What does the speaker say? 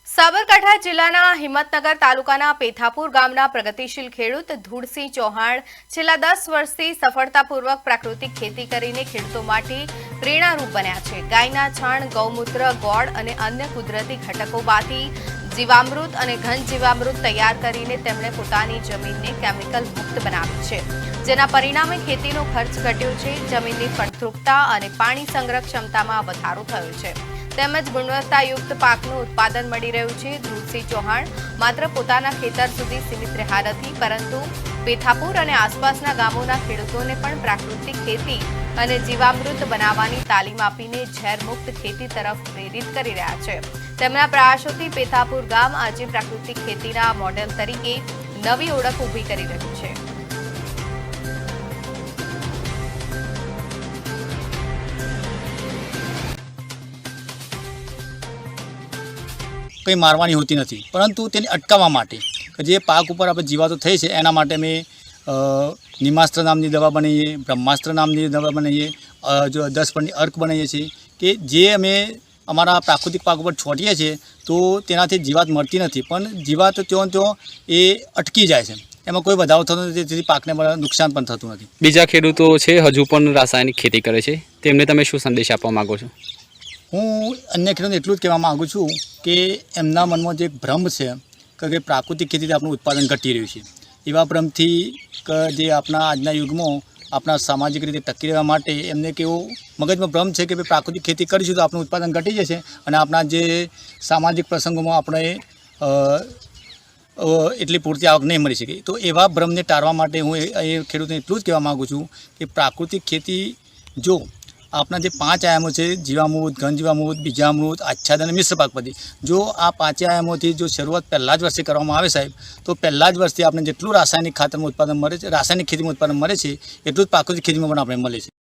સાબરકાંઠા જિલ્લાના હિંમતનગર તાલુકાના પેથાપુર ગામના પ્રગતિશીલ ખેડૂત ધૂળસિંહ ચૌહાણ છેલ્લા 10 વર્ષથી સફળતાપૂર્વક પ્રાકૃતિક ખેતી કરીને ખેડૂતો માટે પ્રેરણારૂપ બન્યા છે। ગાયના છાણ, ગૌમૂત્ર, ગોળ અને અન્ય કુદરતી ઘટકોમાંથી જીવામૃત અને ઘન જીવામૃત તૈયાર કરીને તેમણે પોતાની જમીનને કેમિકલ મુક્ત બનાવી છે, જેના પરિણામે ખેતીનો ખર્ચ ઘટ્યો છે, જમીનની ફળદ્રુપતા અને પાણી સંગ્રહ ક્ષમતામાં વધારો થયો છે તેમજ ગુણવત્તાયુક્ત પાકનું ઉત્પાદન મળી રહ્યું છે। ધૂળસિંહ ચૌહાણ માત્ર પોતાના ખેતર સુધી સીમિત રહ્યા નથી, પરંતુ પેથાપુર અને આસપાસના ગામોના ખેડૂતોને પણ પ્રાકૃતિક ખેતી અને જીવામૃત બનાવવાની તાલીમ આપીને ઝેરમુક્ત ખેતી તરફ પ્રેરિત કરી રહ્યા છે। તેમના પ્રયાસોથી પેથાપુર ગામ આજે પ્રાકૃતિક ખેતીના મોડેલ તરીકે નવી ઓળખ ઊભી કરી રહ્યું છે। કંઈ મારવાની હોતી નથી, પરંતુ તેને અટકાવવા માટે જે પાક ઉપર આપણે જીવાતો થઈ છે એના માટે અમે નિમાસ્ત્ર નામની દવા બનાવીએ, બ્રહ્માસ્ત્ર નામની દવા બનાવીએ, જો 10 પરની અર્ક બનાવીએ છીએ કે જે અમે અમારા પ્રાકૃતિક પાક ઉપર છોટીએ છીએ તો તેનાથી જીવાત મળતી નથી, પણ જીવાત ત્યાં એ અટકી જાય છે, એમાં કોઈ વધારો થતો નથી, જેથી પાકને નુકસાન પણ થતું નથી। બીજા ખેડૂતો છે હજુ પણ રાસાયણિક ખેતી કરે છે, તેમને તમે શું સંદેશ આપવા માગો છો? હું અન્ય ખેડૂતોને એટલું જ કહેવા માગું છું કે એમના મનમાં જે ભ્રમ છે કે પ્રાકૃતિક ખેતીથી આપણું ઉત્પાદન ઘટી રહ્યું છે, એવા ભ્રમથી જે આપણા આજના યુગમાં આપણા સામાજિક રીતે ટકી રહેવા માટે એમને કેવું મગજમાં ભ્રમ છે કે ભાઈ પ્રાકૃતિક ખેતી કરીશું તો આપણું ઉત્પાદન ઘટી જશે અને આપણા જે સામાજિક પ્રસંગોમાં આપણે એટલી પૂરતી આવક નહીં મળી શકે। તો એવા ભ્રમને ટાળવા માટે હું એ ખેડૂતોને એટલું જ કહેવા માગું છું કે પ્રાકૃતિક ખેતી જો આપણા જે 5 આયામો છે જીવામૃત, ઘન જીવામૃત, બીજામૃત, આચ્છાદન અને મિશ્ર પાક પદ્ધતિ, જો આ 5 આયામોથી જો શરૂઆત પહેલાં જ વર્ષે કરવામાં આવે સાહેબ, તો પહેલાં જ વર્ષથી આપણે જેટલું રાસાયણિક ખાતરમાં ઉત્પાદન મળે છે, રાસાયણિક ખેતીમાં ઉત્પાદન મળે છે, એટલું જ પ્રાકૃતિક ખેતીમાં પણ આપણે મળે છે।